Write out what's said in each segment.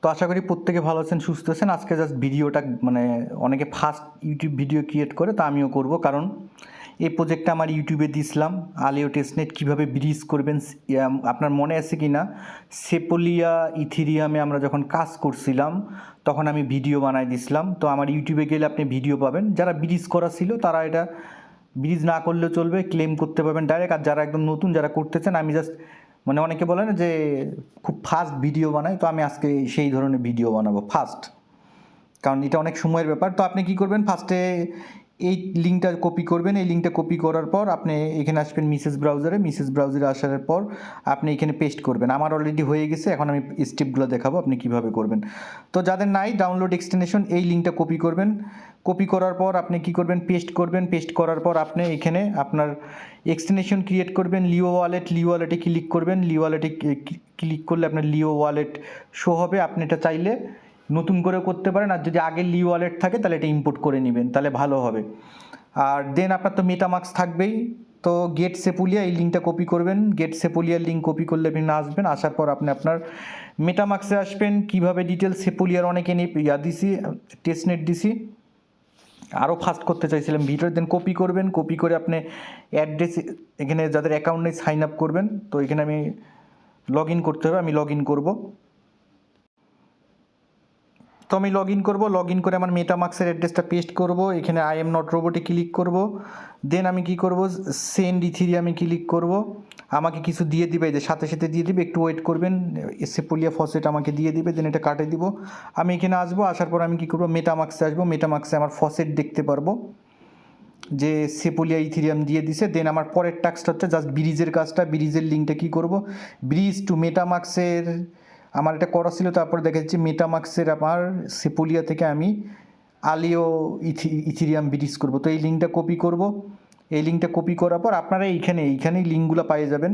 তো আশা করি প্রত্যেকে ভালো আছেন, সুস্থ আছেন। আজকে জাস্ট ভিডিওটা মানে অনেকে ফার্স্ট ইউটিউব ভিডিও ক্রিয়েট করে, তা আমিও করব, কারণ এই প্রজেক্টটা আমার ইউটিউবে দিয়েছিলাম। আলিও টেস্টনেট কীভাবে ব্রিজ করবেন, আপনার মনে আছে কি না, সেপোলিয়া ইথিরিয়ামে আমরা যখন কাজ করছিলাম তখন আমি ভিডিও বানাই দিছিলাম। তো আমার ইউটিউবে গেলে আপনি ভিডিও পাবেন। যারা ব্রিজ করা ছিল তারা এটা ব্রিজ না করলেও চলবে, ক্লেম করতে পারবেন ডাইরেক্ট। আর যারা একদম নতুন যারা করতেছেন, আমি জাস্ট মানে অনেকে বলে না যে খুব ফাস্ট ভিডিও বানাই, তো আমি আজকে সেই ধরনের ভিডিও বানাবো ফাস্ট, কারণ এটা অনেক সময়ের ব্যাপার। তো আপনি কি করবেন, ফার্স্টে এই লিঙ্কটা কপি করবেন। এই লিঙ্কটা কপি করার পর আপনি এখানে আসবেন মিসেস ব্রাউজারে আসার পর আপনি এখানে পেস্ট করবেন। আমার অলরেডি হয়ে গেছে, এখন আমি স্টেপগুলো দেখাবো আপনি কিভাবে করবেন। তো যাদের নাই ডাউনলোড এক্সটেনশন, এই লিঙ্কটা কপি করবেন। কপি করার পর আপনি কি করবেন, পেস্ট করবেন। পেস্ট করার পর আপনি এখানে আপনার এক্সটেনশন ক্রিয়েট করবেন। লিও ওয়ালেটে ক্লিক করবেন। লিও ওয়ালেটে ক্লিক করলে আপনার লিও ওয়ালেট শো হবে। আপনি এটা চাইলে নতুন করে করতে পারেন, আর যদি আগের লিও ওয়ালেট থাকে তাহলে এটা ইম্পোর্ট করে নেবেন, তাহলে ভালো হবে। আর দেন আপনার তো মেটামাস্ক থাকবেই। তো গেট সেপুলিয়া, এই লিঙ্কটা কপি করবেন। গেট সেপুলিয়ার লিঙ্ক কপি করলে আপনি আসবেন। আসার পর আপনি আপনার মেটামাস্কে আসবেন। কীভাবে ডিটেলস সেপুলিয়ার অনেকে নিয়ে দিছি, টেস্টনেট দিছি, আরও ফাস্ট করতে চাইছিলাম ভিডিও। দেন কপি করবেন। কপি করে আপনি অ্যাড্রেস, এখানে যাদের অ্যাকাউন্ট নেই সাইন আপ করবেন। তো এখানে আমি লগ ইন করতে হবে, আমি লগ ইন করবো। তো আমি লগ ইন করবো। লগ ইন করে আমার মেটামাস্কের অ্যাড্রেসটা পেস্ট করব। এখানে আই এম নট রোবটে ক্লিক করব। দেন আমি কি করব, সেন্ড ইথিরিয়ামে ক্লিক করব। আমাকে কিছু দিয়ে দিবে, যে সাথে সাথে দিয়ে দিবে, একটু ওয়েট করবেন। সেপোলিয়া ফসেট আমাকে দিয়ে দিবে, দেন এটা কাটে দিব। আমি এখানে আসবো। আসার পর আমি কি করব, মেটামাস্কে আসবো। মেটামাস্কে আমার ফসেট দেখতে পারবো যে সেপোলিয়া ইথিরিয়াম দিয়ে দিছে। দেন আমার পরের টাস্কটা হচ্ছে জাস্ট ব্রিজের কাজটা। ব্রিজের লিঙ্কটা কী করব, ব্রিজ টু মেটামাস্কের আমার এটা করা ছিল। তারপরে দেখা যাচ্ছে মেটামাস্কের আমার সেপোলিয়া থেকে আমি আলিও ইথিরিয়াম ব্রিজ করব। তো এই লিঙ্কটা কপি করব। এই লিঙ্কটা কপি করার পর আপনারা এইখানেই লিঙ্কগুলো পেয়ে যাবেন।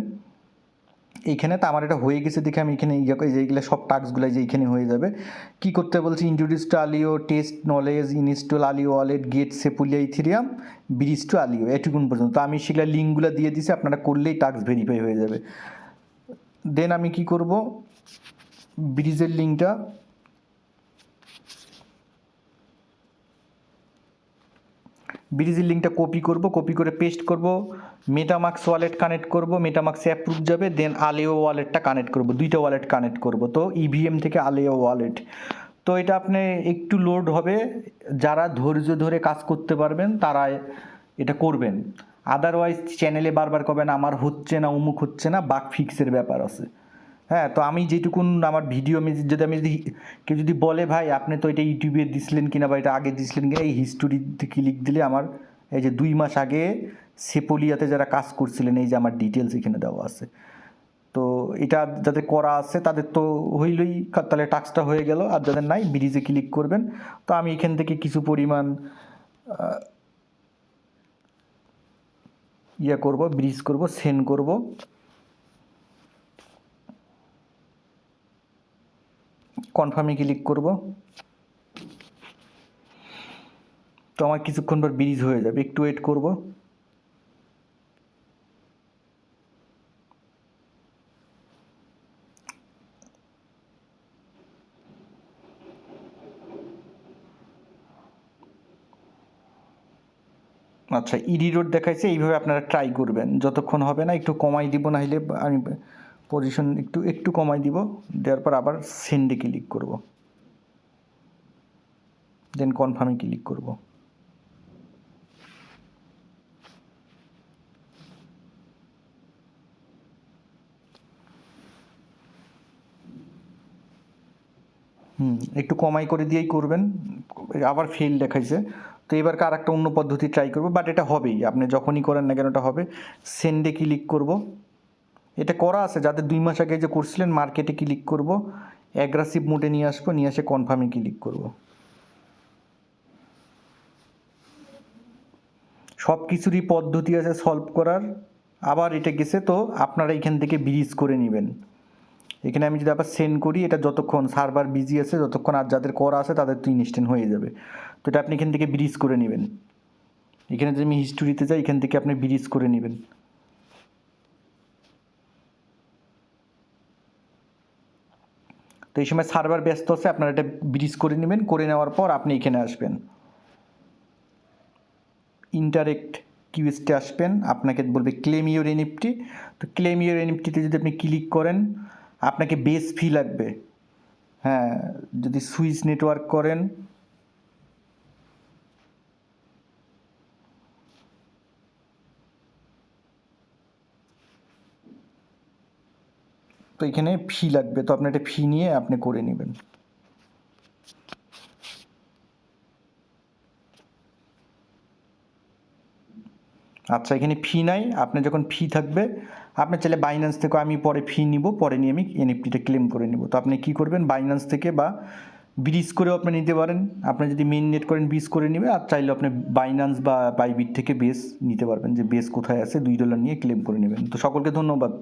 এইখানে তো আমার এটা হয়ে গেছে দেখে আমি এখানে যেগুলো সব টাস্কগুলো যে এইখানে হয়ে যাবে। কি করতে বলছি, introduce to Aleo, test knowledge, install Aleo wallet, get Sepolia Ethereum, bridge to Aleo, এটুকুন পর্যন্ত। তো আমি সেগুলো লিঙ্কগুলো দিয়ে দিছি, আপনারা করলেই টাস্ক ভেরিফাই হয়ে যাবে। দেন আমি কি করব, ব্রিজের লিঙ্কটা কপি করব। কপি করে পেস্ট করব। মেটামাস্ক ওয়ালেট কানেক্ট করব। মেটামাস্কে অ্যাপ্রুভ যাবে। দেন আলিও ওয়ালেটটা কানেক্ট করব। দুইটা ওয়ালেট কানেক্ট করব। তো ইভিএম থেকে আলিও ওয়ালেট। তো এটা আপনি একটু লোড হবে। যারা ধৈর্য ধরে কাজ করতে পারবেন তারা এটা করবেন। আদারওয়াইজ চ্যানেলে বারবার করবেন আমার হচ্ছে না, অমুক হচ্ছে না, বাগ ফিক্সের ব্যাপার আছে। হ্যাঁ, তো আমি যেটুকুন আমার ভিডিও যদি কেউ যদি বলে ভাই আপনি তো এটা ইউটিউবে দিছিলেন কিনা বা এটা আগে দিছিলেন কিনা, এই হিস্টোরিতে ক্লিক দিলে আমার এই যে 2 মাস আগে সেপোলিয়াতে যারা কাজ করছিলেন, এই যে আমার ডিটেলস এখানে দেওয়া আছে। তো এটা যাদের করা আছে তাদের তো হইলেই, তাহলে টাস্কটা হয়ে গেল। আর যাদের নাই, ব্রিজে ক্লিক করবেন। তো আমি এখান থেকে কিছু পরিমাণ করব, ব্রিজ করব, সেন্ড করব। কনফার্মে ক্লিক করব। তো আমার কিছুক্ষণ পর ব্রিজ হয়ে যাবে, একটু ওয়েট করব। আচ্ছা, ইডি রোড দেখাইছে, এইভাবে আপনারা ট্রাই করবেন। যতক্ষণ হবে না একটু কমাই দিব, না হলে আমি পজিশন একটু কমাই দিব। দেওয়ার পর আবার সেন্ডে ক্লিক করব। দেন কনফার্মে ক্লিক করব। একটু কমাই করে দিয়েই করবেন। আবার ফেল দেখাইছে। তো এবারকে আর একটা অন্য পদ্ধতি ট্রাই করব, বাট এটা হবেই, আপনি যখনই করেন না কেন এটা হবে। সেন্ডে ক্লিক করব। এটা করা আছে যাদের 2 মাস আগে যে করছিলেন। মার্কেটে ক্লিক করব, অ্যাগ্রেসিভ মোডে নিয়ে আসবো, নিয়ে এসে কনফার্মে ক্লিক করব। সব কিছুরই পদ্ধতি আছে সলভ করার। আবার এটা গেছে, তো আপনারা এখান থেকে ব্রিজ করে নেবেন। এখানে আমি যদি আবার সেন্ড করি, এটা যতক্ষণ সার্ভার বিজি আছে যতক্ষণ, আর যাদের করা আছে তাদের তো ইনস্ট্যান্ট হয়ে যাবে। তো এটা আপনি এখান থেকে ব্রিজ করে নেবেন। এখানে যদি আমি হিস্টোরিতে যাই, এখান থেকে আপনি ব্রিজ করে নেবেন। তো তো এই সময় সার্ভার ব্যস্ত আছে, আপনারা এটা ব্রিজ করে নেবেন। করে নেওয়ার পর আপনি এখানে আসবেন, ইন্টারেক্ট কিউএসটে আসবেন, আপনাকে বলবে ক্লেম ইউর এনএফটি। তো ক্লেম ইউর এনএফটিতে যদি আপনি ক্লিক করেন, আপনাকে বেস ফি লাগবে। হ্যাঁ, যদি সুইচ নেটওয়ার্ক করেন, তো এখানে ফি লাগবে, তো আপনি একটা ফি নিয়ে আপনি করে নেবেন। আচ্ছা, এখানে ফি নাই। আপনি যখন ফি থাকবে, আপনি চাইলে বাইন্যান্স থেকে আমি পরে ফি নিব, পরে নিয়ে আমি এনএফটিটা ক্লেম করে নিব। তো আপনি কি করবেন, বাইন্যান্স থেকে বা ব্রিজ করেও আপনি নিতে পারেন। আপনি যদি মেইন নেট করেন ব্রিজ করে নেবে, আর চাইলে আপনি বাইন্যান্স বা বাইবিট থেকে বেস নিতে পারবেন, যে বেস কোথায় আছে $2 নিয়ে ক্লেম করে নেবেন। তো সকলকে ধন্যবাদ।